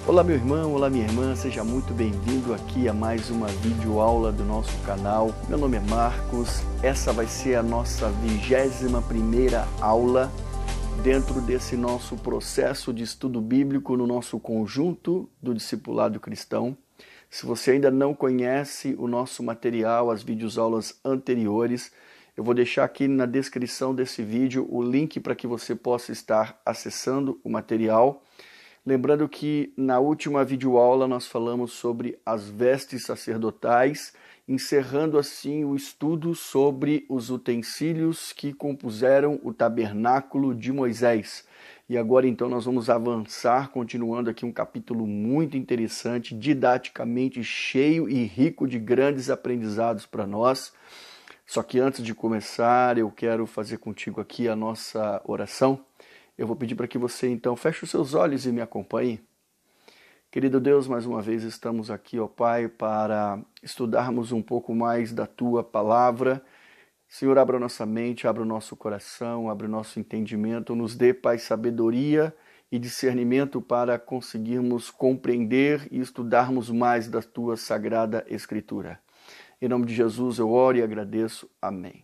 Olá meu irmão, olá minha irmã, seja muito bem-vindo aqui a mais uma videoaula do nosso canal. Meu nome é Marcos, essa vai ser a nossa 21ª aula dentro desse nosso processo de estudo bíblico no nosso conjunto do discipulado cristão. Se você ainda não conhece o nosso material, as videoaulas anteriores, eu vou deixar aqui na descrição desse vídeo o link para que você possa estar acessando o material. Lembrando que na última videoaula nós falamos sobre as vestes sacerdotais, encerrando assim o estudo sobre os utensílios que compuseram o tabernáculo de Moisés. E agora então nós vamos avançar, continuando aqui um capítulo muito interessante, didaticamente cheio e rico de grandes aprendizados para nós. Só que antes de começar, eu quero fazer contigo aqui a nossa oração. Eu vou pedir para que você, então, feche os seus olhos e me acompanhe. Querido Deus, mais uma vez estamos aqui, ó Pai, para estudarmos um pouco mais da Tua Palavra. Senhor, abra nossa mente, abra o nosso coração, abra o nosso entendimento, nos dê, Pai, sabedoria e discernimento para conseguirmos compreender e estudarmos mais da Tua Sagrada Escritura. Em nome de Jesus eu oro e agradeço. Amém.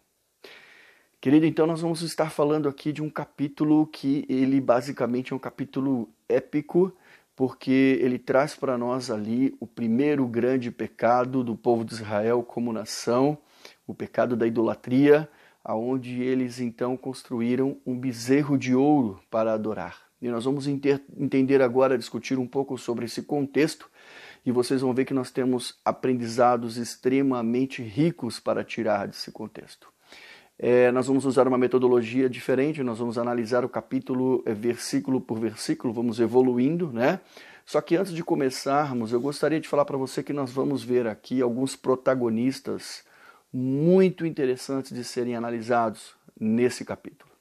Querido, então nós vamos estar falando aqui de um capítulo que ele basicamente é um capítulo épico, porque ele traz para nós ali o primeiro grande pecado do povo de Israel como nação, o pecado da idolatria, aonde eles então construíram um bezerro de ouro para adorar. E nós vamos entender agora, discutir um pouco sobre esse contexto, e vocês vão ver que nós temos aprendizados extremamente ricos para tirar desse contexto. Nós vamos usar uma metodologia diferente, nós vamos analisar o capítulo versículo por versículo, vamos evoluindo, né? Só que antes de começarmos, eu gostaria de falar para você que nós vamos ver aqui alguns protagonistas muito interessantes de serem analisados nesse capítulo.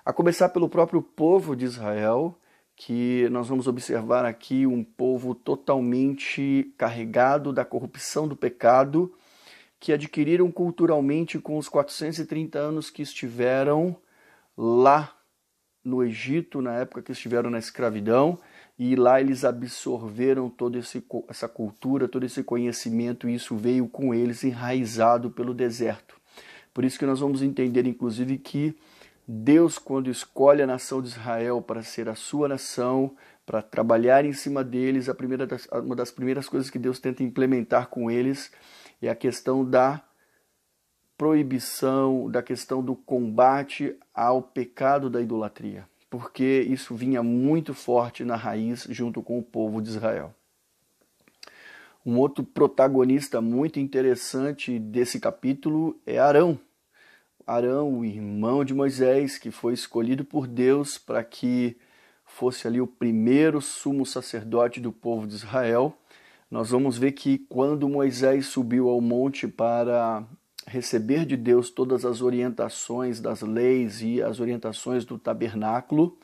A começar pelo próprio povo de Israel, que nós vamos observar aqui um povo totalmente carregado da corrupção do pecado, que adquiriram culturalmente com os 430 anos que estiveram lá no Egito, na época que estiveram na escravidão, e lá eles absorveram toda essa cultura, todo esse conhecimento, e isso veio com eles enraizado pelo deserto. Por isso que nós vamos entender, inclusive, que Deus, quando escolhe a nação de Israel para ser a sua nação, para trabalhar em cima deles, uma das primeiras coisas que Deus tenta implementar com eles é a questão da proibição, da questão do combate ao pecado da idolatria, porque isso vinha muito forte na raiz junto com o povo de Israel. Um outro protagonista muito interessante desse capítulo é Arão. Arão, o irmão de Moisés, que foi escolhido por Deus para que fosse ali o primeiro sumo sacerdote do povo de Israel. Nós vamos ver que quando Moisés subiu ao monte para receber de Deus todas as orientações das leis e as orientações do tabernáculo,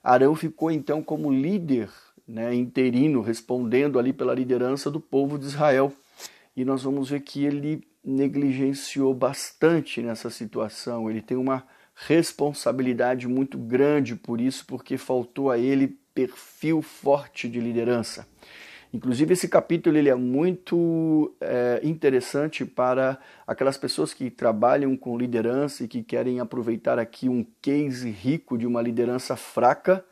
Arão ficou então como líder, interino, respondendo ali pela liderança do povo de Israel. E nós vamos ver que ele negligenciou bastante nessa situação, ele tem uma responsabilidade muito grande por isso, porque faltou a ele perfil forte de liderança. Inclusive esse capítulo ele é muito interessante para aquelas pessoas que trabalham com liderança e que querem aproveitar aqui um case rico de uma liderança fraca.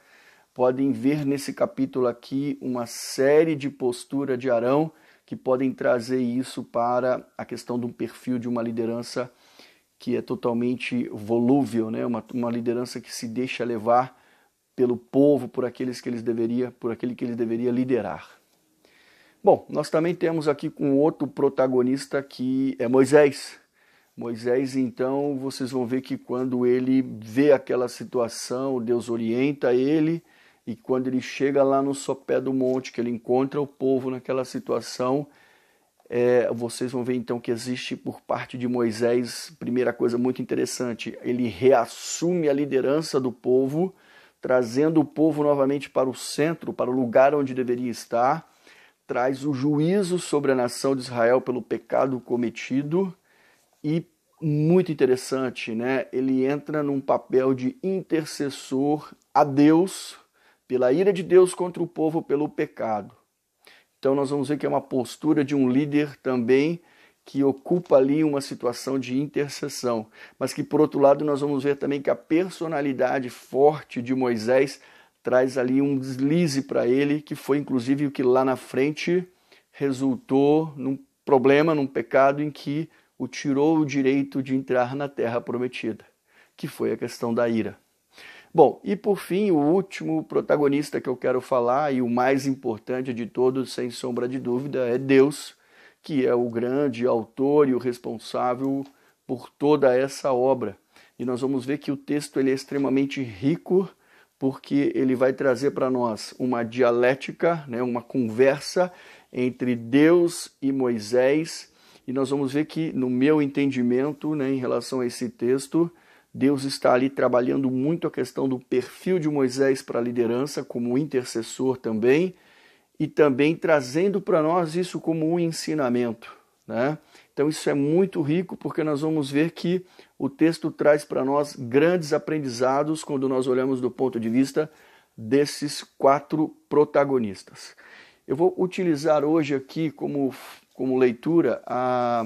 Podem ver nesse capítulo aqui uma série de posturas de Arão que podem trazer isso para a questão de um perfil de uma liderança que é totalmente volúvel, né? Uma liderança que se deixa levar pelo povo, por aquele que eles deveria liderar. Bom, nós também temos aqui um outro protagonista que é Moisés. Moisés, então, vocês vão ver que quando ele vê aquela situação, Deus orienta ele, e quando ele chega lá no sopé do monte, que ele encontra o povo naquela situação, vocês vão ver então que existe por parte de Moisés, primeira coisa muito interessante, ele reassume a liderança do povo, trazendo o povo novamente para o centro, para o lugar onde deveria estar, traz o juízo sobre a nação de Israel pelo pecado cometido e, muito interessante, ele entra num papel de intercessor a Deus pela ira de Deus contra o povo pelo pecado. Então nós vamos ver que é uma postura de um líder também que ocupa ali uma situação de intercessão, mas que por outro lado nós vamos ver também que a personalidade forte de Moisés traz ali um deslize para ele, que foi inclusive o que lá na frente resultou num problema, num pecado em que o tirou o direito de entrar na terra prometida, que foi a questão da ira. Bom, e por fim, o último protagonista que eu quero falar, e o mais importante de todos, sem sombra de dúvida, é Deus, que é o grande autor e o responsável por toda essa obra. E nós vamos ver que o texto ele é extremamente rico, porque ele vai trazer para nós uma dialética, né, uma conversa entre Deus e Moisés. E nós vamos ver que, no meu entendimento, né, em relação a esse texto, Deus está ali trabalhando muito a questão do perfil de Moisés para a liderança, como intercessor também, e também trazendo para nós isso como um ensinamento, né? Então isso é muito rico, porque nós vamos ver que o texto traz para nós grandes aprendizados quando nós olhamos do ponto de vista desses 4 protagonistas. Eu vou utilizar hoje aqui como leitura a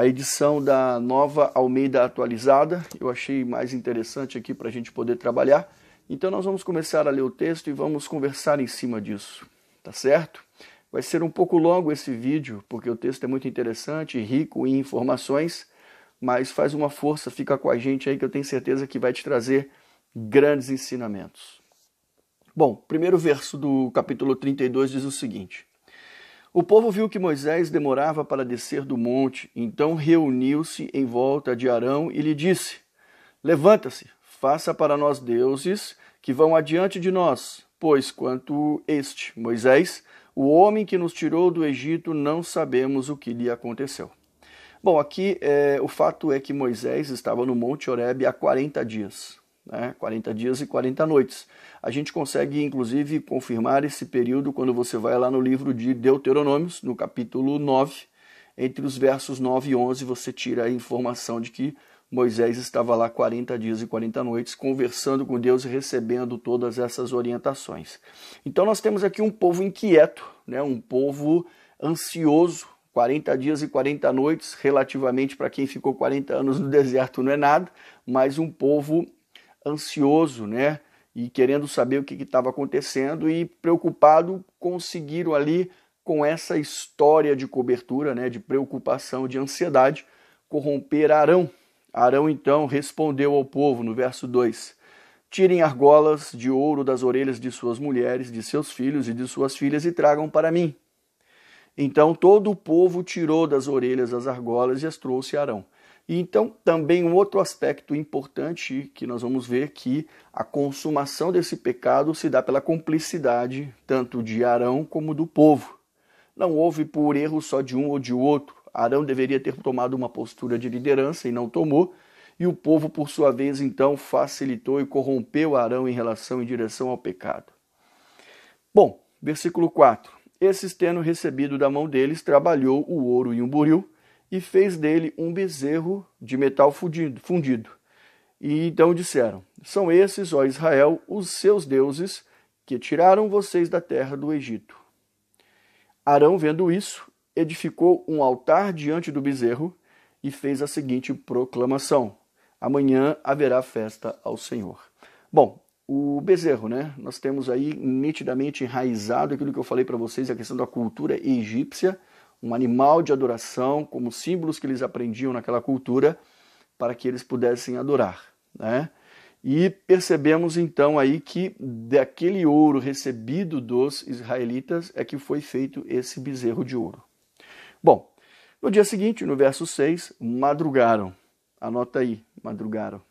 edição da Nova Almeida Atualizada. Eu achei mais interessante aqui para a gente poder trabalhar. Então nós vamos começar a ler o texto e vamos conversar em cima disso, tá certo? Vai ser um pouco longo esse vídeo, porque o texto é muito interessante e rico em informações, mas faz uma força, fica com a gente aí que eu tenho certeza que vai te trazer grandes ensinamentos. Bom, primeiro verso do capítulo 32 diz o seguinte: O povo viu que Moisés demorava para descer do monte, então reuniu-se em volta de Arão e lhe disse: Levanta-se, faça para nós deuses que vão adiante de nós, pois quanto este, Moisés, o homem que nos tirou do Egito, não sabemos o que lhe aconteceu. Bom, aqui o fato é que Moisés estava no Monte Horebe há 40 dias, né? 40 dias e 40 noites. A gente consegue, inclusive, confirmar esse período quando você vai lá no livro de Deuteronômios, no capítulo 9, entre os versos 9 e 11, você tira a informação de que Moisés estava lá 40 dias e 40 noites, conversando com Deus e recebendo todas essas orientações. Então nós temos aqui um povo inquieto, né? Um povo ansioso. 40 dias e 40 noites, relativamente para quem ficou 40 anos no deserto não é nada, mas um povo ansioso, né? E querendo saber o que estava acontecendo e preocupado, conseguiram ali, com essa história de cobertura, né? De preocupação, de ansiedade, corromper Arão. Arão então respondeu ao povo no verso 2: Tirem argolas de ouro das orelhas de suas mulheres, de seus filhos e de suas filhas e tragam para mim. Então todo o povo tirou das orelhas as argolas e as trouxe a Arão. E então também um outro aspecto importante que nós vamos ver que a consumação desse pecado se dá pela cumplicidade tanto de Arão como do povo. Não houve por erro só de um ou de outro. Arão deveria ter tomado uma postura de liderança e não tomou, e o povo, por sua vez, então, facilitou e corrompeu Arão em direção ao pecado. Bom, versículo 4. Esses, tendo recebido da mão deles, trabalhou o ouro em um buril e fez dele um bezerro de metal fundido. E então disseram: São esses, ó Israel, os seus deuses, que tiraram vocês da terra do Egito. Arão, vendo isso, edificou um altar diante do bezerro e fez a seguinte proclamação: Amanhã haverá festa ao Senhor. Bom, o bezerro, né? Nós temos aí nitidamente enraizado aquilo que eu falei para vocês, a questão da cultura egípcia, um animal de adoração, como símbolos que eles aprendiam naquela cultura, para que eles pudessem adorar, né? E percebemos então aí que daquele ouro recebido dos israelitas é que foi feito esse bezerro de ouro. Bom, no dia seguinte, no verso 6, madrugaram. Anota aí, madrugaram.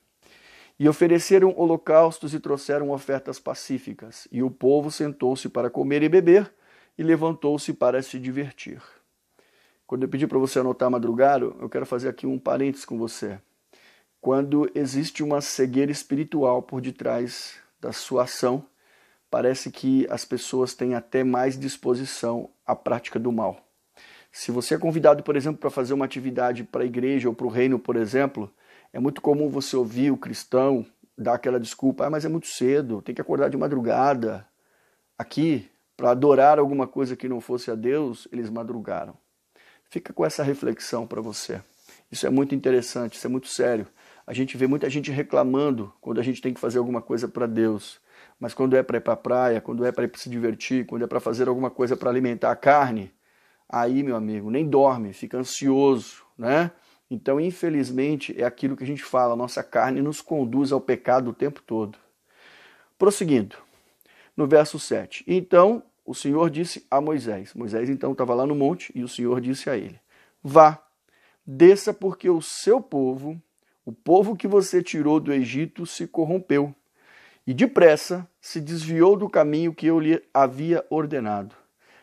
E ofereceram holocaustos e trouxeram ofertas pacíficas. E o povo sentou-se para comer e beber e levantou-se para se divertir. Quando eu pedi para você anotar madrugaram, eu quero fazer aqui um parênteses com você. Quando existe uma cegueira espiritual por detrás da sua ação, parece que as pessoas têm até mais disposição à prática do mal. Se você é convidado, por exemplo, para fazer uma atividade para a igreja ou para o reino, por exemplo, é muito comum você ouvir o cristão, dar aquela desculpa, mas é muito cedo, tem que acordar de madrugada. Aqui, para adorar alguma coisa que não fosse a Deus, eles madrugaram. Fica com essa reflexão para você. Isso é muito interessante, isso é muito sério. A gente vê muita gente reclamando quando a gente tem que fazer alguma coisa para Deus. Mas quando é para ir para a praia, quando é para ir para se divertir, quando é para fazer alguma coisa para alimentar a carne, aí, meu amigo, nem dorme, fica ansioso, né? Então, infelizmente, é aquilo que a gente fala, a nossa carne nos conduz ao pecado o tempo todo. Prosseguindo, no verso 7. Então, o Senhor disse a Moisés. Moisés, então, estava lá no monte e o Senhor disse a ele, vá, desça porque o seu povo, o povo que você tirou do Egito, se corrompeu e depressa se desviou do caminho que eu lhe havia ordenado.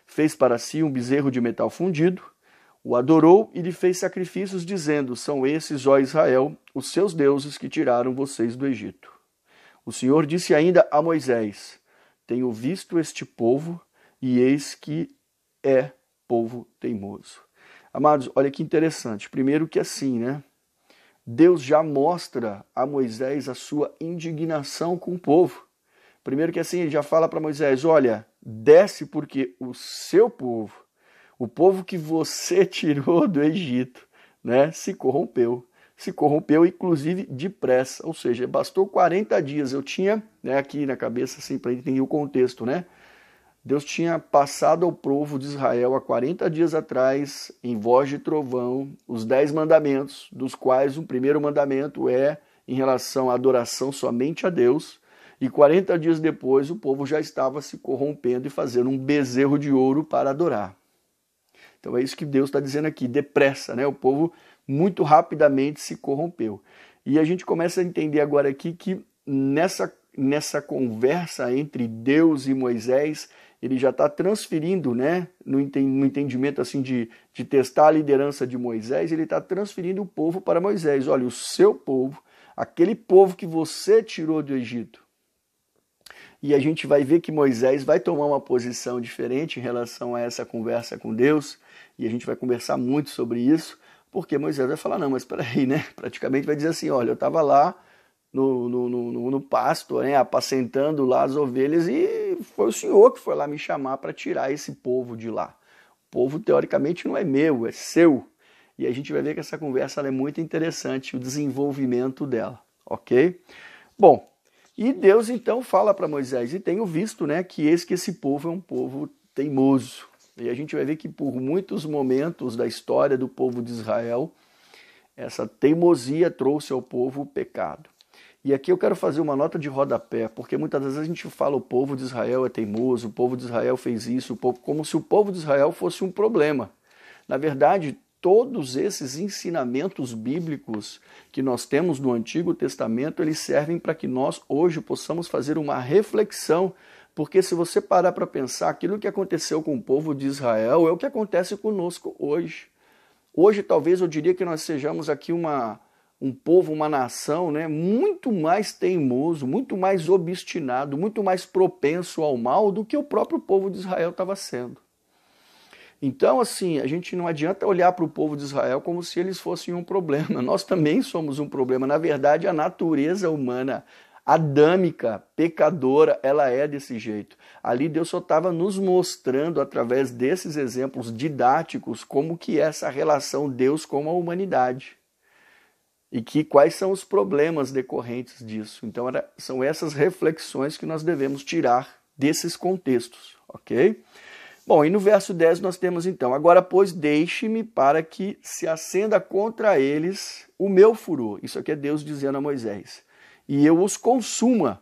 Fez para si um bezerro de metal fundido, o adorou e lhe fez sacrifícios, dizendo, são esses, ó Israel, os seus deuses que tiraram vocês do Egito. O Senhor disse ainda a Moisés, tenho visto este povo e eis que é povo teimoso. Amados, olha que interessante. Primeiro que assim, né? Deus já mostra a Moisés a sua indignação com o povo. Primeiro que assim, ele já fala para Moisés, olha, desce porque o seu povo, o povo que você tirou do Egito, né, se corrompeu. Se corrompeu, inclusive, depressa. Ou seja, bastou 40 dias. Eu tinha, né, aqui na cabeça, assim, para entender o contexto, né? Deus tinha passado ao povo de Israel há 40 dias atrás, em voz de trovão, os 10 mandamentos, dos quais o primeiro mandamento é em relação à adoração somente a Deus. E 40 dias depois, o povo já estava se corrompendo e fazendo um bezerro de ouro para adorar. Então é isso que Deus está dizendo aqui, depressa, né? O povo muito rapidamente se corrompeu. E a gente começa a entender agora aqui que nessa conversa entre Deus e Moisés, ele já está transferindo, né? No entendimento assim de testar a liderança de Moisés, ele está transferindo o povo para Moisés. Olha, o seu povo, aquele povo que você tirou do Egito. E a gente vai ver que Moisés vai tomar uma posição diferente em relação a essa conversa com Deus, e a gente vai conversar muito sobre isso, porque Moisés vai falar, não, mas espera aí, né? Praticamente vai dizer assim, olha, eu estava lá no pasto, né, apacentando lá as ovelhas, e foi o Senhor que foi lá me chamar para tirar esse povo de lá. O povo, teoricamente, não é meu, é seu. E a gente vai ver que essa conversa ela é muito interessante, o desenvolvimento dela, ok? Bom, e Deus então fala para Moisés, e tenho visto, né, que eis que esse povo é um povo teimoso. E a gente vai ver que por muitos momentos da história do povo de Israel, essa teimosia trouxe ao povo o pecado. E aqui eu quero fazer uma nota de rodapé, porque muitas vezes a gente fala o povo de Israel é teimoso, o povo de Israel fez isso, como se o povo de Israel fosse um problema. Na verdade, todos esses ensinamentos bíblicos que nós temos no Antigo Testamento, eles servem para que nós hoje possamos fazer uma reflexão, porque se você parar para pensar, aquilo que aconteceu com o povo de Israel é o que acontece conosco hoje. Hoje talvez eu diria que nós sejamos aqui um povo, uma nação, né, muito mais teimoso, muito mais obstinado, muito mais propenso ao mal do que o próprio povo de Israel estava sendo. Então, assim, a gente não adianta olhar para o povo de Israel como se eles fossem um problema. Nós também somos um problema. Na verdade, a natureza humana, adâmica, pecadora, ela é desse jeito. Ali Deus só estava nos mostrando, através desses exemplos didáticos, como que é essa relação Deus com a humanidade. E quais são os problemas decorrentes disso. Então, são essas reflexões que nós devemos tirar desses contextos, ok? Bom, e no verso 10 nós temos então, agora pois deixe-me para que se acenda contra eles o meu furor. Isso aqui é Deus dizendo a Moisés. E eu os consuma,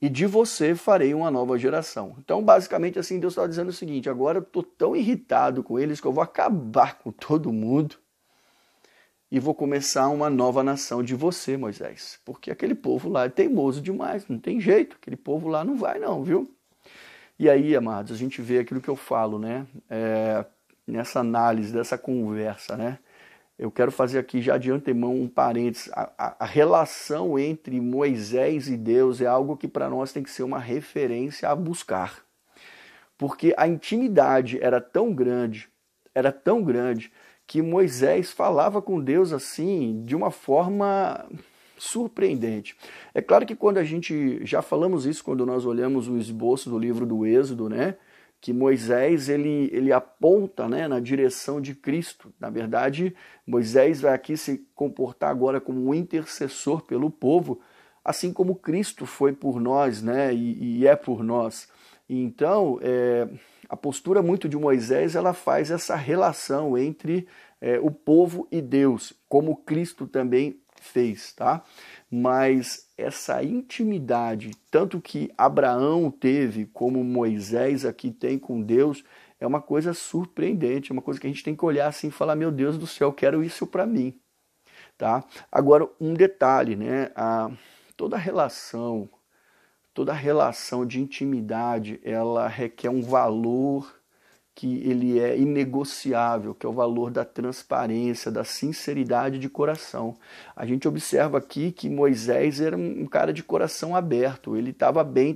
e de você farei uma nova geração. Então, basicamente assim, Deus está dizendo o seguinte, agora eu estou tão irritado com eles que eu vou acabar com todo mundo e vou começar uma nova nação de você, Moisés. Porque aquele povo lá é teimoso demais, não tem jeito, aquele povo lá não vai não, viu? E aí, amados, a gente vê aquilo que eu falo, né? Nessa análise, dessa conversa, né? Eu quero fazer aqui já de antemão um parênteses. A relação entre Moisés e Deus é algo que para nós tem que ser uma referência a buscar. Porque a intimidade era tão grande, que Moisés falava com Deus assim, de uma forma surpreendente. É claro que quando a gente, já falamos isso quando nós olhamos o esboço do livro do Êxodo, né? Que Moisés ele aponta, né, na direção de Cristo. Na verdade, Moisés vai aqui se comportar agora como um intercessor pelo povo, assim como Cristo foi por nós, né, e é por nós. Então, a postura muito de Moisés, ela faz essa relação entre o povo e Deus, como Cristo também fez, tá? Mas essa intimidade, tanto que Abraão teve, como Moisés aqui tem com Deus, é uma coisa surpreendente, é uma coisa que a gente tem que olhar assim e falar, meu Deus do céu, eu quero isso para mim, tá? Agora, um detalhe, né? Toda relação de intimidade, ela requer um valor que ele é inegociável, que é o valor da transparência, da sinceridade de coração. A gente observa aqui que Moisés era um cara de coração aberto, ele estava bem,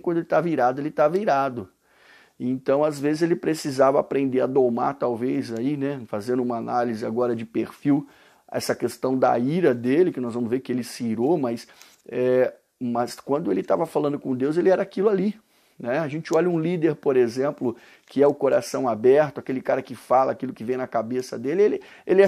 quando ele estava irado, ele estava irado. Então, às vezes, ele precisava aprender a domar, talvez, aí, né, fazendo uma análise agora de perfil, essa questão da ira dele, que nós vamos ver que ele se irou, mas quando ele estava falando com Deus, ele era aquilo ali. Né? A gente olha um líder, por exemplo, que é o coração aberto, aquele cara que fala aquilo que vem na cabeça dele, ele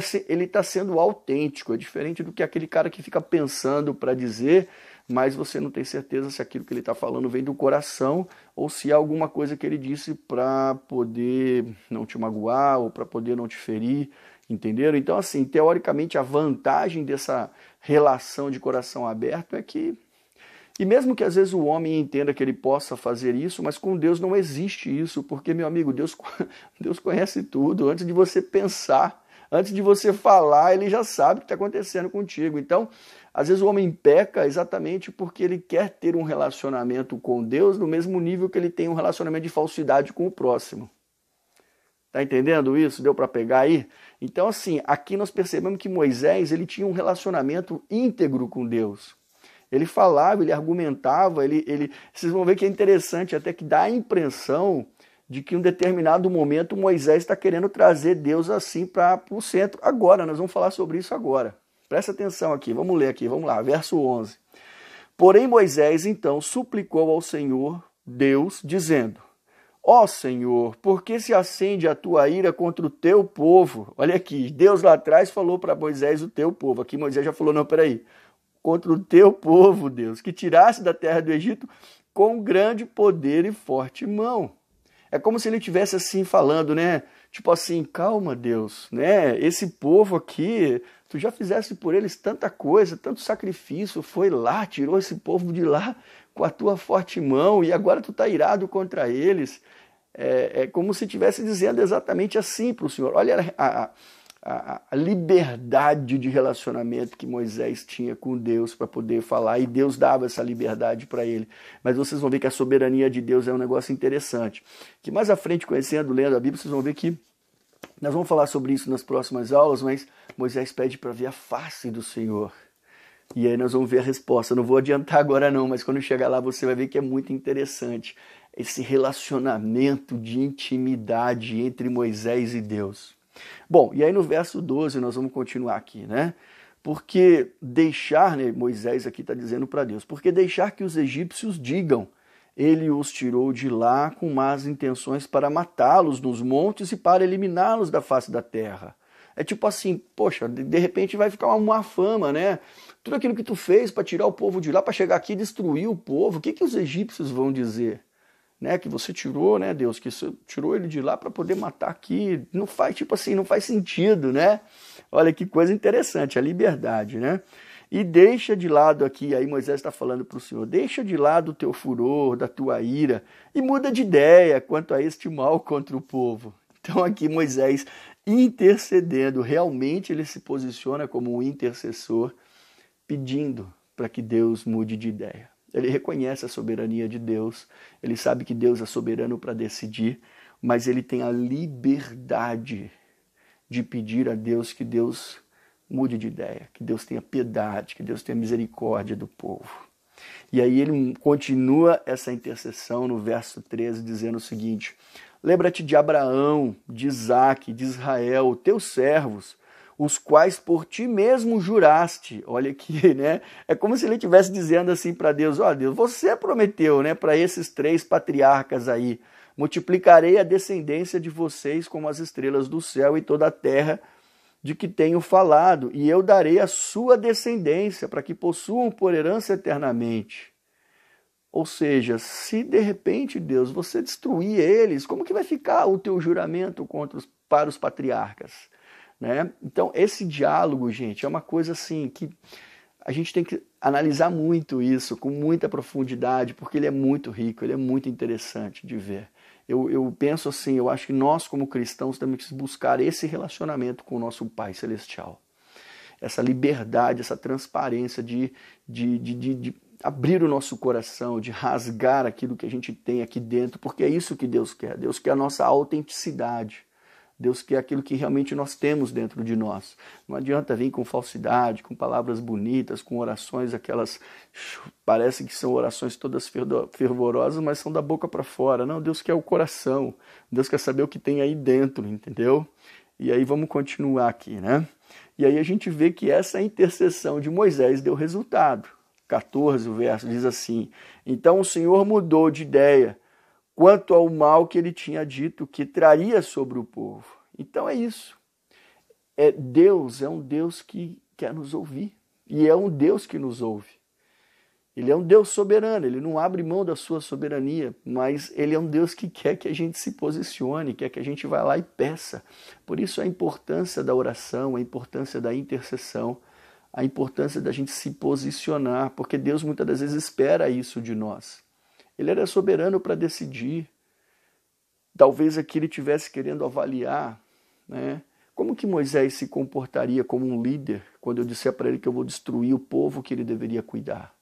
está sendo autêntico, é diferente do que aquele cara que fica pensando para dizer, mas você não tem certeza se aquilo que ele está falando vem do coração ou se é alguma coisa que ele disse para poder não te magoar ou para poder não te ferir, entenderam? Então, assim, teoricamente, a vantagem dessa relação de coração aberto é que, e mesmo que às vezes o homem entenda que ele possa fazer isso, mas com Deus não existe isso, porque, meu amigo, Deus conhece tudo. Antes de você pensar, antes de você falar, ele já sabe o que está acontecendo contigo. Então, às vezes o homem peca exatamente porque ele quer ter um relacionamento com Deus no mesmo nível que ele tem um relacionamento de falsidade com o próximo. Tá entendendo isso? Deu para pegar aí? Então, assim, aqui nós percebemos que Moisés ele tinha um relacionamento íntegro com Deus. Ele falava, ele argumentava, vocês vão ver que é interessante, até que dá a impressão de que em um determinado momento Moisés está querendo trazer Deus assim para o centro. Agora, nós vamos falar sobre isso agora. Presta atenção aqui, vamos ler aqui, vamos lá, verso 11. Porém Moisés então suplicou ao Senhor Deus, dizendo, ó Senhor, por que se acende a tua ira contra o teu povo? Olha aqui, Deus lá atrás falou para Moisés o teu povo, aqui Moisés já falou, não, peraí, contra o teu povo, Deus, que tiraste da terra do Egito com grande poder e forte mão. É como se ele estivesse assim falando, né? Tipo assim, calma, Deus, né? Esse povo aqui, tu já fizeste por eles tanta coisa, tanto sacrifício, foi lá, tirou esse povo de lá com a tua forte mão e agora tu tá irado contra eles. É como se estivesse dizendo exatamente assim para o Senhor. Olha a liberdade de relacionamento que Moisés tinha com Deus para poder falar, e Deus dava essa liberdade para ele. Mas vocês vão ver que a soberania de Deus é um negócio interessante. Que mais à frente, conhecendo, lendo a Bíblia, vocês vão ver que nós vamos falar sobre isso nas próximas aulas, mas Moisés pede para ver a face do Senhor. E aí nós vamos ver a resposta. Não vou adiantar agora não, mas quando chegar lá você vai ver que é muito interessante esse relacionamento de intimidade entre Moisés e Deus. Bom, e aí no verso 12 nós vamos continuar aqui, né? Porque deixar, né, Moisés aqui está dizendo para Deus, porque deixar que os egípcios digam, ele os tirou de lá com más intenções para matá-los nos montes e para eliminá-los da face da terra. É tipo assim, poxa, de repente vai ficar uma fama, né? Tudo aquilo que tu fez para tirar o povo de lá, para chegar aqui e destruir o povo, o que os egípcios vão dizer? Né, que você tirou, né, Deus, que você tirou ele de lá para poder matar aqui, não faz, tipo assim, não faz sentido, né? Olha que coisa interessante, a liberdade, né? E deixa de lado aqui, aí Moisés está falando para o Senhor, deixa de lado o teu furor, da tua ira, e muda de ideia quanto a este mal contra o povo. Então aqui Moisés intercedendo, realmente ele se posiciona como um intercessor, pedindo para que Deus mude de ideia. Ele reconhece a soberania de Deus, ele sabe que Deus é soberano para decidir, mas ele tem a liberdade de pedir a Deus que Deus mude de ideia, que Deus tenha piedade, que Deus tenha misericórdia do povo. E aí ele continua essa intercessão no verso 13, dizendo o seguinte, lembra-te de Abraão, de Isaque, de Israel, teus servos, os quais por ti mesmo juraste. Olha aqui, né? É como se ele estivesse dizendo assim para Deus, ó Deus, você prometeu, né, para esses 3 patriarcas aí, multiplicarei a descendência de vocês como as estrelas do céu e toda a terra de que tenho falado, e eu darei a sua descendência para que possuam por herança eternamente. Ou seja, se de repente, Deus, você destruir eles, como que vai ficar o teu juramento para os patriarcas? Né? Então, esse diálogo, gente, é uma coisa assim que a gente tem que analisar muito isso, com muita profundidade, porque ele é muito rico, ele é muito interessante de ver. Eu penso assim, eu acho que nós como cristãos temos que buscar esse relacionamento com o nosso Pai Celestial. Essa liberdade, essa transparência de abrir o nosso coração, de rasgar aquilo que a gente tem aqui dentro, porque é isso que Deus quer. Deus quer a nossa autenticidade. Deus quer aquilo que realmente nós temos dentro de nós. Não adianta vir com falsidade, com palavras bonitas, com orações, aquelas, parece que são orações todas fervorosas, mas são da boca para fora. Não, Deus quer o coração. Deus quer saber o que tem aí dentro, entendeu? E aí vamos continuar aqui, né? E aí a gente vê que essa intercessão de Moisés deu resultado. 14, o verso diz assim: então o Senhor mudou de ideia quanto ao mal que ele tinha dito que traria sobre o povo. Então é isso. Deus é um Deus que quer nos ouvir. E é um Deus que nos ouve. Ele é um Deus soberano, ele não abre mão da sua soberania, mas ele é um Deus que quer que a gente se posicione, quer que a gente vá lá e peça. Por isso a importância da oração, a importância da intercessão, a importância da gente se posicionar, porque Deus muitas das vezes espera isso de nós. Ele era soberano para decidir. Talvez aqui ele estivesse querendo avaliar, né, como que Moisés se comportaria como um líder quando eu disser para ele que eu vou destruir o povo que ele deveria cuidar.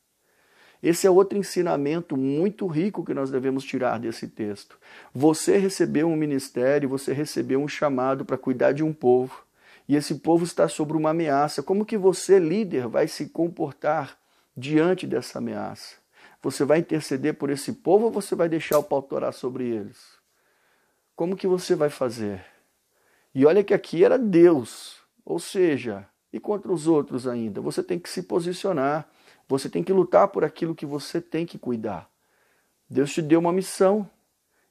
Esse é outro ensinamento muito rico que nós devemos tirar desse texto. Você recebeu um ministério, você recebeu um chamado para cuidar de um povo, e esse povo está sob uma ameaça. Como que você, líder, vai se comportar diante dessa ameaça? Você vai interceder por esse povo ou você vai deixar o pau torar sobre eles? Como que você vai fazer? E olha que aqui era Deus, ou seja, e contra os outros ainda? Você tem que se posicionar, você tem que lutar por aquilo que você tem que cuidar. Deus te deu uma missão,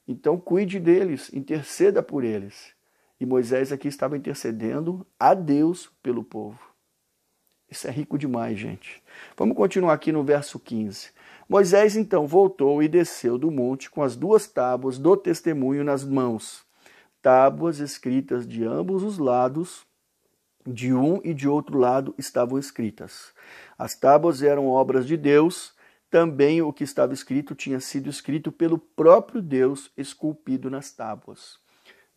então cuide deles, interceda por eles. E Moisés aqui estava intercedendo a Deus pelo povo. Isso é rico demais, gente. Vamos continuar aqui no verso 15. Moisés então voltou e desceu do monte com as 2 tábuas do testemunho nas mãos. Tábuas escritas de ambos os lados, de um e de outro lado estavam escritas. As tábuas eram obras de Deus, também o que estava escrito tinha sido escrito pelo próprio Deus, esculpido nas tábuas.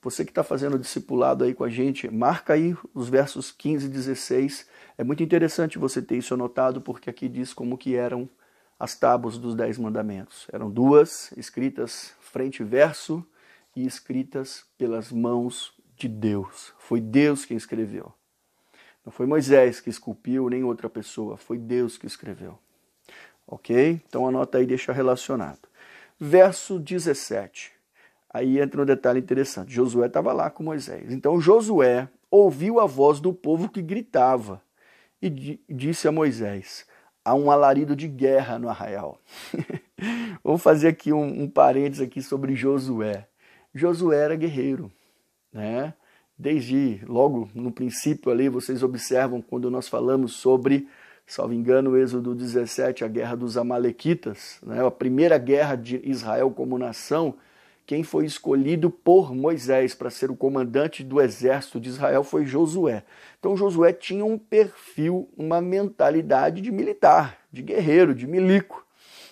Você que está fazendo o discipulado aí com a gente, marca aí os versos 15 e 16. É muito interessante você ter isso anotado, porque aqui diz como que eram as tábuas dos 10 mandamentos. Eram 2, escritas frente e verso, e escritas pelas mãos de Deus. Foi Deus quem escreveu. Não foi Moisés que esculpiu, nem outra pessoa. Foi Deus que escreveu. Ok? Então anota aí, deixa relacionado. Verso 17. Aí entra um detalhe interessante. Josué estava lá com Moisés. Então Josué ouviu a voz do povo que gritava e disse a Moisés: há um alarido de guerra no arraial. Vamos fazer aqui um parênteses aqui sobre Josué. Josué era guerreiro, né? Desde logo no princípio ali, vocês observam quando nós falamos sobre, salvo engano, o Êxodo 17, a guerra dos Amalequitas, né? A primeira guerra de Israel como nação. Quem foi escolhido por Moisés para ser o comandante do exército de Israel foi Josué. Então Josué tinha um perfil, uma mentalidade de militar, de guerreiro, de milico.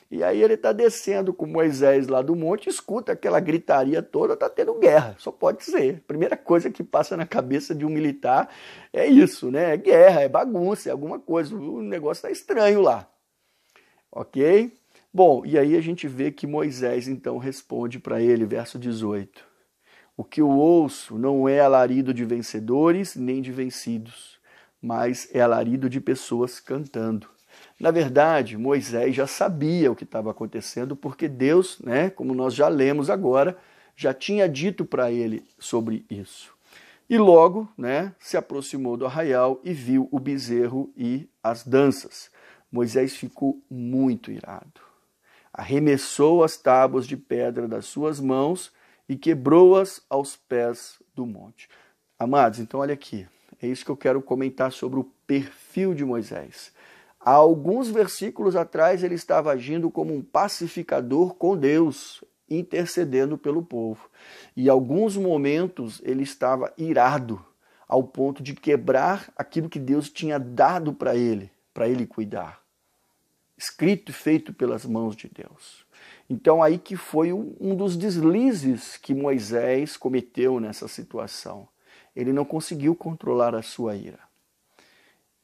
E aí ele está descendo com Moisés lá do monte, escuta aquela gritaria toda, está tendo guerra, só pode ser. Primeira coisa que passa na cabeça de um militar é isso, né? É guerra, é bagunça, é alguma coisa, o negócio está estranho lá. Ok? Bom, e aí a gente vê que Moisés então responde para ele, verso 18. O que eu ouço não é alarido de vencedores nem de vencidos, mas é alarido de pessoas cantando. Na verdade, Moisés já sabia o que estava acontecendo, porque Deus, né, como nós já lemos agora, já tinha dito para ele sobre isso. E logo, se aproximou do arraial e viu o bezerro e as danças. Moisés ficou muito irado. Arremessou as tábuas de pedra das suas mãos e quebrou-as aos pés do monte. Amados, então olha aqui. É isso que eu quero comentar sobre o perfil de Moisés. Há alguns versículos atrás ele estava agindo como um pacificador com Deus, intercedendo pelo povo. E em alguns momentos ele estava irado, ao ponto de quebrar aquilo que Deus tinha dado para ele cuidar. Escrito e feito pelas mãos de Deus. Então aí que foi um dos deslizes que Moisés cometeu nessa situação. Ele não conseguiu controlar a sua ira.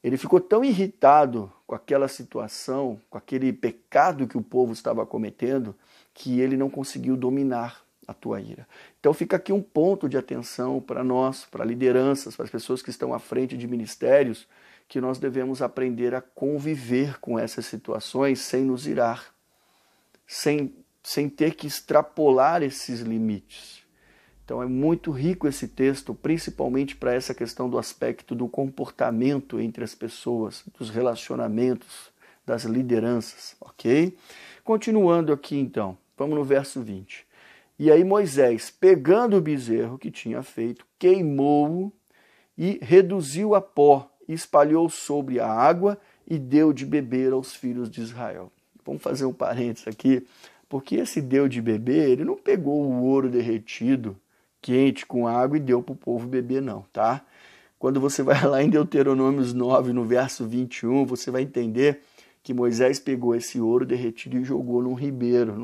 Ele ficou tão irritado com aquela situação, com aquele pecado que o povo estava cometendo, que ele não conseguiu dominar a tua ira. Então fica aqui um ponto de atenção para nós, para lideranças, para as pessoas que estão à frente de ministérios, que nós devemos aprender a conviver com essas situações sem nos irar, sem ter que extrapolar esses limites. Então é muito rico esse texto, principalmente para essa questão do aspecto do comportamento entre as pessoas, dos relacionamentos, das lideranças, ok? Continuando aqui então, vamos no verso 20. E aí Moisés, pegando o bezerro que tinha feito, queimou-o e reduziu a pó, e espalhou sobre a água e deu de beber aos filhos de Israel. Vamos fazer um parênteses aqui, porque esse deu de beber, ele não pegou o ouro derretido, quente com água e deu para o povo beber não, tá? Quando você vai lá em Deuteronômios 9, no verso 21, você vai entender que Moisés pegou esse ouro derretido e jogou num ribeiro,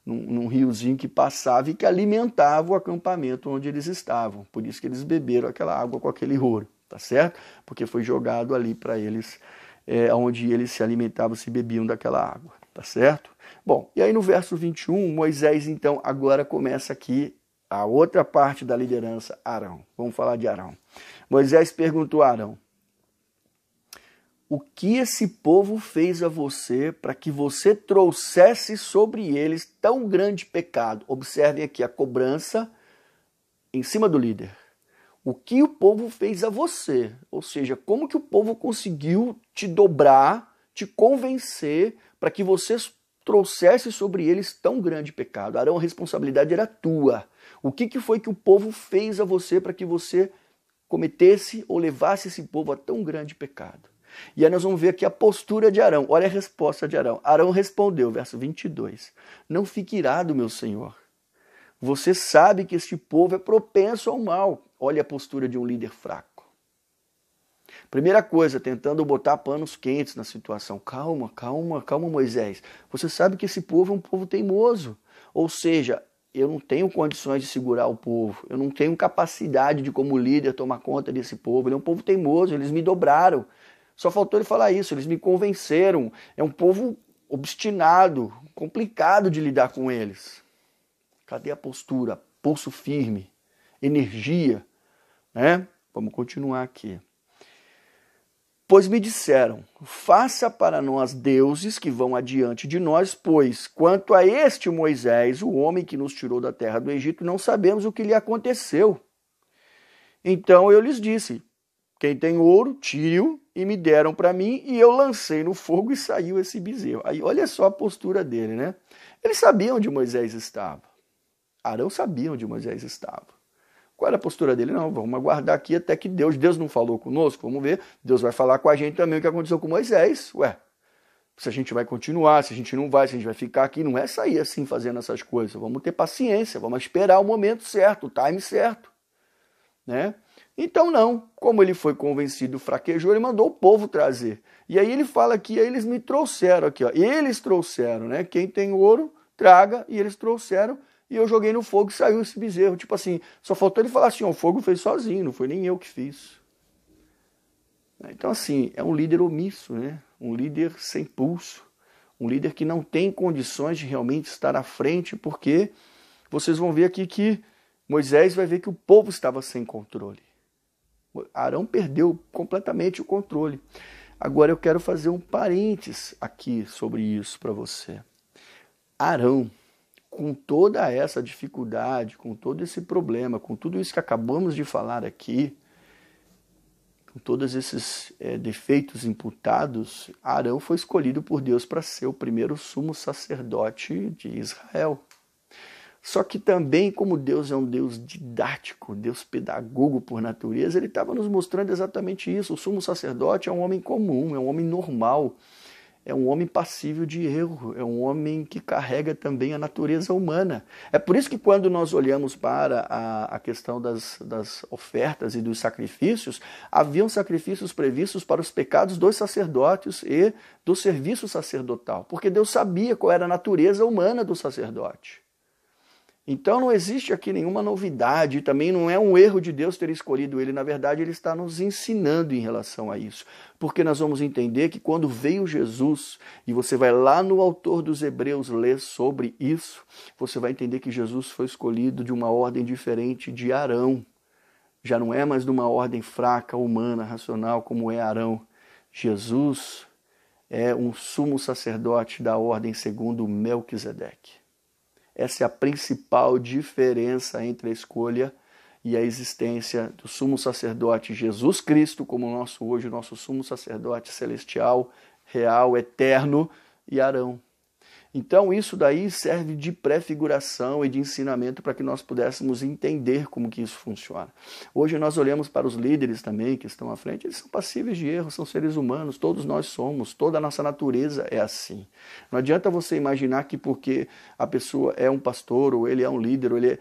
num riozinho que passava e que alimentava o acampamento onde eles estavam. Por isso que eles beberam aquela água com aquele ouro, tá certo? Porque foi jogado ali para eles, onde eles se alimentavam, se bebiam daquela água, tá certo? Bom, e aí no verso 21, Moisés então agora começa aqui a outra parte da liderança, Arão. Vamos falar de Arão. Moisés perguntou a Arão: o que esse povo fez a você para que você trouxesse sobre eles tão grande pecado? Observem aqui a cobrança em cima do líder. O que o povo fez a você? Ou seja, como que o povo conseguiu te dobrar, te convencer para que você trouxesse sobre eles tão grande pecado? Arão, a responsabilidade era tua. O que foi que o povo fez a você para que você cometesse ou levasse esse povo a tão grande pecado? E aí nós vamos ver aqui a postura de Arão. Olha a resposta de Arão. Arão respondeu, verso 22. Não fique irado, meu senhor. Você sabe que este povo é propenso ao mal. Olha a postura de um líder fraco. Primeira coisa, tentando botar panos quentes na situação. Calma, Moisés. Você sabe que esse povo é um povo teimoso. Ou seja, eu não tenho condições de segurar o povo. Eu não tenho capacidade de, como líder, tomar conta desse povo. Ele é um povo teimoso, eles me dobraram. Só faltou ele falar isso, eles me convenceram. É um povo obstinado, complicado de lidar com eles. Cadê a postura? Pulso firme, energia, Vamos continuar aqui. Pois me disseram, faça para nós deuses que vão adiante de nós, pois quanto a este Moisés, o homem que nos tirou da terra do Egito, não sabemos o que lhe aconteceu. Então eu lhes disse, quem tem ouro, tire-o, e me deram para mim, e eu lancei no fogo e saiu esse bezerro. Aí olha só a postura dele, Eles sabiam onde Moisés estava. Arão sabia onde Moisés estava. Qual era a postura dele? Não, vamos aguardar aqui até que Deus não falou conosco, vamos ver. Deus vai falar com a gente também o que aconteceu com Moisés. Se a gente vai continuar, se a gente não vai, se a gente vai ficar aqui, não é sair assim fazendo essas coisas. Vamos ter paciência, vamos esperar o momento certo, o time certo. Então não, como ele foi convencido, fraquejou, ele mandou o povo trazer. E aí ele fala aqui, aí eles me trouxeram aqui, ó. Eles trouxeram, Quem tem ouro, traga, e eles trouxeram, e eu joguei no fogo e saiu esse bezerro. Tipo assim, só faltou ele falar assim, o fogo fez sozinho, não foi nem eu que fiz. Então assim, é um líder omisso, Um líder sem pulso, um líder que não tem condições de realmente estar à frente, porque vocês vão ver aqui que Moisés vai ver que o povo estava sem controle. Arão perdeu completamente o controle. Agora eu quero fazer um parênteses aqui sobre isso para você. Arão, com toda essa dificuldade, com todo esse problema, com tudo isso que acabamos de falar aqui, com todos esses defeitos imputados, Arão foi escolhido por Deus para ser o primeiro sumo sacerdote de Israel. Só que também, como Deus é um Deus didático, Deus pedagogo por natureza, ele estava nos mostrando exatamente isso. O sumo sacerdote é um homem comum, é um homem normal, é um homem passível de erro, é um homem que carrega também a natureza humana. É por isso que quando nós olhamos para a questão das ofertas e dos sacrifícios, haviam sacrifícios previstos para os pecados dos sacerdotes e do serviço sacerdotal, porque Deus sabia qual era a natureza humana do sacerdote. Então não existe aqui nenhuma novidade, também não é um erro de Deus ter escolhido ele, na verdade ele está nos ensinando em relação a isso. Porque nós vamos entender que quando veio Jesus, e você vai lá no autor dos Hebreus ler sobre isso, você vai entender que Jesus foi escolhido de uma ordem diferente de Arão. Já não é mais de uma ordem fraca, humana, racional como é Arão. Jesus é um sumo sacerdote da ordem segundo Melquisedeque. Essa é a principal diferença entre a escolha e a existência do sumo sacerdote Jesus Cristo, como hoje o nosso sumo sacerdote celestial, real, eterno, e Arão. Então isso daí serve de prefiguração e de ensinamento para que nós pudéssemos entender como que isso funciona. Hoje nós olhamos para os líderes também que estão à frente, eles são passíveis de erro, são seres humanos, todos nós somos, toda a nossa natureza é assim. Não adianta você imaginar que porque a pessoa é um pastor, ou ele é um líder, ou ele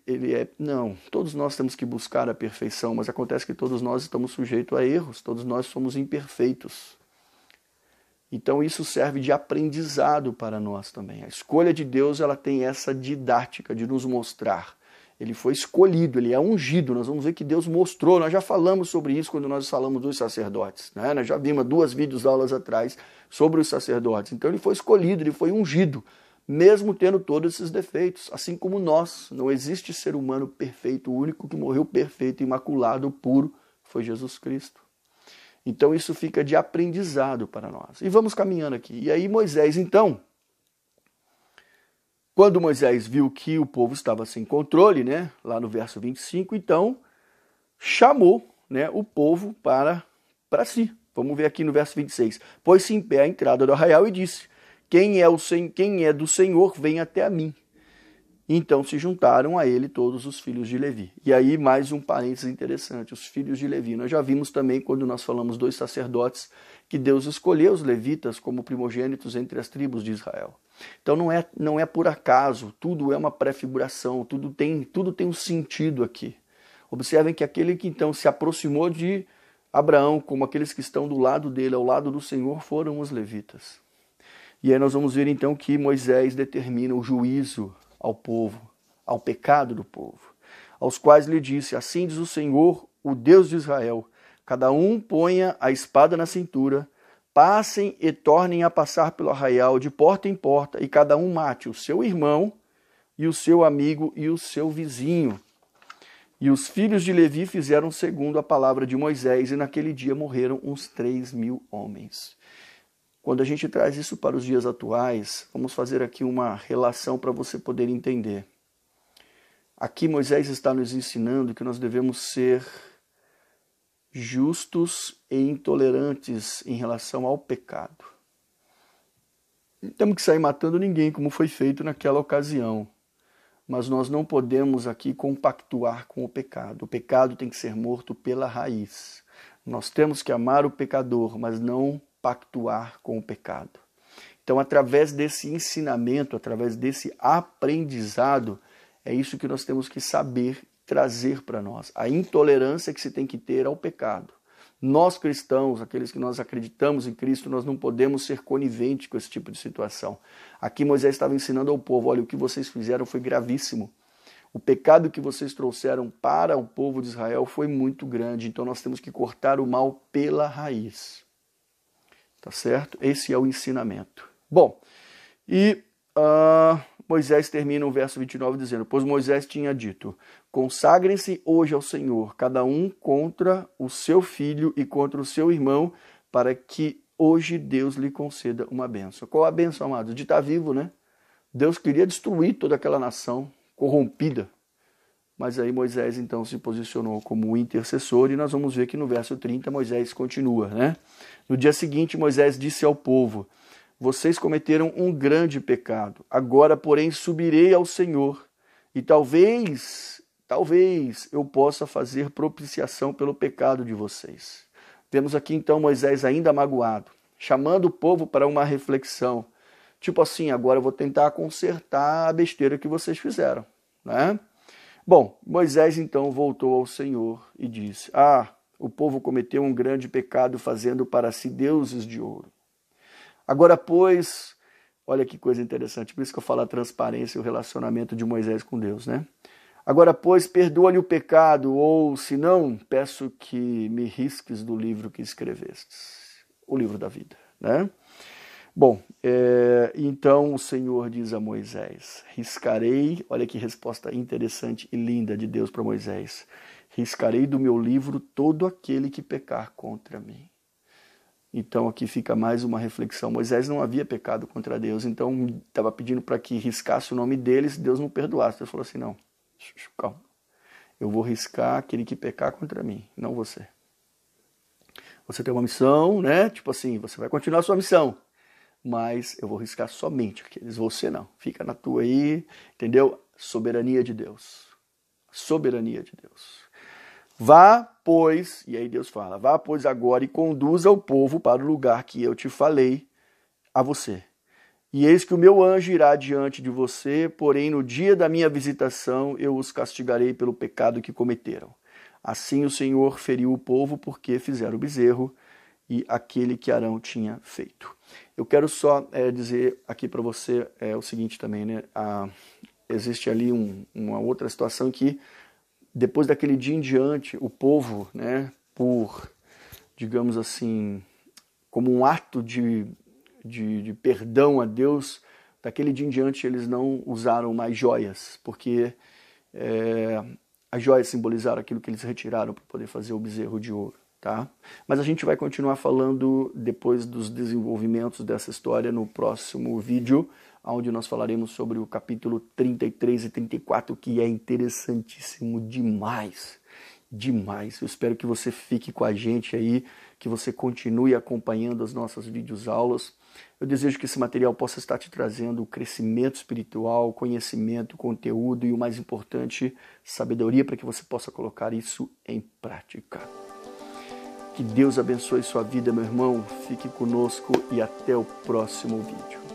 é... Não, todos nós temos que buscar a perfeição, mas acontece que todos nós estamos sujeitos a erros, todos nós somos imperfeitos. Então isso serve de aprendizado para nós também. A escolha de Deus, ela tem essa didática de nos mostrar. Ele foi escolhido, ele é ungido. Nós vamos ver que Deus mostrou. Nós já falamos sobre isso quando nós falamos dos sacerdotes, né? Nós já vimos 2 videoaulas atrás sobre os sacerdotes. Então ele foi escolhido, ele foi ungido, mesmo tendo todos esses defeitos. Assim como nós, não existe ser humano perfeito. O único que morreu perfeito, imaculado, puro, foi Jesus Cristo. Então isso fica de aprendizado para nós. E vamos caminhando aqui. E aí Moisés, então, quando Moisés viu que o povo estava sem controle, né, lá no verso 25, então chamou, né, o povo para si. Vamos ver aqui no verso 26. Pôs-se em pé à entrada do arraial e disse: quem é do Senhor, vem até a mim. Então se juntaram a ele todos os filhos de Levi. E aí mais um parênteses interessante, os filhos de Levi. Nós já vimos também, quando nós falamos dos sacerdotes, que Deus escolheu os levitas como primogênitos entre as tribos de Israel. Então não é por acaso, tudo é uma prefiguração, tudo tem um sentido aqui. Observem que aquele que então se aproximou de Abraão, como aqueles que estão do lado dele, ao lado do Senhor, foram os levitas. E aí nós vamos ver então que Moisés determina o juízo ao povo, ao pecado do povo, aos quais lhe disse: assim diz o Senhor, o Deus de Israel, cada um ponha a espada na cintura, passem e tornem a passar pelo arraial de porta em porta, e cada um mate o seu irmão, e o seu amigo, e o seu vizinho. E os filhos de Levi fizeram segundo a palavra de Moisés, e naquele dia morreram uns 3.000 homens. Quando a gente traz isso para os dias atuais, vamos fazer aqui uma relação para você poder entender. Aqui Moisés está nos ensinando que nós devemos ser justos e intolerantes em relação ao pecado. Não temos que sair matando ninguém, como foi feito naquela ocasião. Mas nós não podemos aqui compactuar com o pecado. O pecado tem que ser morto pela raiz. Nós temos que amar o pecador, mas não pactuar com o pecado. Então, através desse ensinamento, através desse aprendizado, é isso que nós temos que saber trazer para nós. A intolerância que se tem que ter ao pecado. Nós cristãos, aqueles que nós acreditamos em Cristo, nós não podemos ser coniventes com esse tipo de situação. Aqui Moisés estava ensinando ao povo: olha, o que vocês fizeram foi gravíssimo. O pecado que vocês trouxeram para o povo de Israel foi muito grande, então nós temos que cortar o mal pela raiz. Tá certo? Esse é o ensinamento. Bom, e Moisés termina o verso 29 dizendo: pois Moisés tinha dito: consagrem-se hoje ao Senhor, cada um contra o seu filho e contra o seu irmão, para que hoje Deus lhe conceda uma bênção. Qual a bênção, amados? De estar vivo, né? Deus queria destruir toda aquela nação corrompida. Mas aí Moisés então se posicionou como intercessor e nós vamos ver que no verso 30 Moisés continua, né? No dia seguinte Moisés disse ao povo: vocês cometeram um grande pecado. Agora, porém, subirei ao Senhor e talvez eu possa fazer propiciação pelo pecado de vocês. Vemos aqui então Moisés ainda magoado, chamando o povo para uma reflexão. Tipo assim, agora eu vou tentar consertar a besteira que vocês fizeram, né? Bom, Moisés então voltou ao Senhor e disse: o povo cometeu um grande pecado fazendo para si deuses de ouro. Agora, pois, olha que coisa interessante, por isso que eu falo a transparência e o relacionamento de Moisés com Deus, né? Agora, pois, perdoa-lhe o pecado, ou, se não, peço que me risques do livro que escrevestes, o livro da vida, né? Bom, então o Senhor diz a Moisés: riscarei, olha que resposta interessante e linda de Deus para Moisés, riscarei do meu livro todo aquele que pecar contra mim. Então aqui fica mais uma reflexão. Moisés não havia pecado contra Deus, então estava pedindo para que riscasse o nome dele se Deus não perdoasse. Deus falou assim: não, calma, eu vou riscar aquele que pecar contra mim, não você. Você tem uma missão, né? Tipo assim, você vai continuar a sua missão, mas eu vou riscar somente aqueles, você não. Fica na tua aí, entendeu? Soberania de Deus. Soberania de Deus. Vá, pois, e aí Deus fala, vá, pois, agora e conduza o povo para o lugar que eu te falei a você. E eis que o meu anjo irá diante de você, porém no dia da minha visitação eu os castigarei pelo pecado que cometeram. Assim o Senhor feriu o povo porque fizeram o bezerro e aquele que Arão tinha feito. Eu quero só dizer aqui para você o seguinte também, né? Existe ali uma outra situação que depois daquele dia em diante, o povo, né, por, digamos assim, como um ato de perdão a Deus, daquele dia em diante eles não usaram mais joias, porque as joias simbolizaram aquilo que eles retiraram para poder fazer o bezerro de ouro. Tá? Mas a gente vai continuar falando depois dos desenvolvimentos dessa história no próximo vídeo, onde nós falaremos sobre o capítulo 33 e 34, que é interessantíssimo demais, demais. Eu espero que você fique com a gente aí, que você continue acompanhando as nossas videoaulas. Eu desejo que esse material possa estar te trazendo crescimento espiritual, conhecimento, conteúdo e, o mais importante, sabedoria para que você possa colocar isso em prática. Que Deus abençoe sua vida, meu irmão. Fique conosco e até o próximo vídeo.